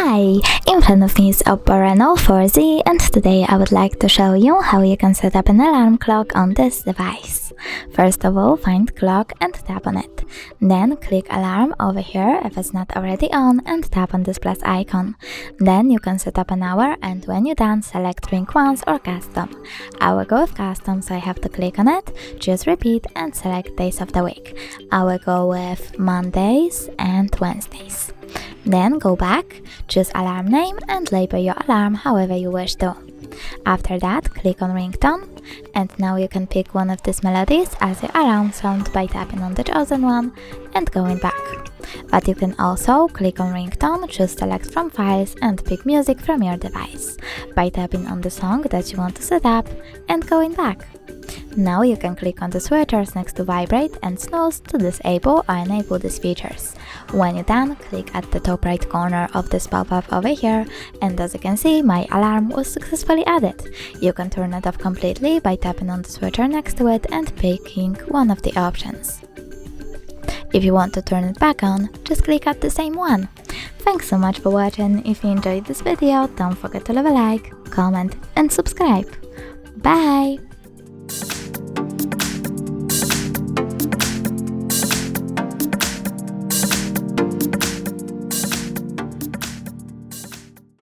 Hi, in front of me is OPPO Reno4 Z, and today I would like to show you how you can set up an alarm clock on this device. First of all, find clock and tap on it. Then click alarm over here if it's not already on and tap on this plus icon. Then you can set up an hour, and when you're done, select ring once or custom. I will go with custom, so I have to click on it, choose repeat and select days of the week. I will go with Mondays and Wednesdays. Then go back, choose alarm name and label your alarm however you wish to. After that, click on ringtone, and now you can pick one of these melodies as your alarm sound by tapping on the chosen one and going back. But you can also click on ringtone, choose select from files and pick music from your device by tapping on the song that you want to set up and going back. Now you can click on the switchers next to vibrate and snooze to disable or enable these features. When you're done, click at the top right corner of this pop-up over here, and as you can see, my alarm was successfully added. You can turn it off completely by tapping on the switcher next to it and picking one of the options. If you want to turn it back on, just click at the same one. Thanks so much for watching. If you enjoyed this video, don't forget to leave a like, comment and subscribe. Bye!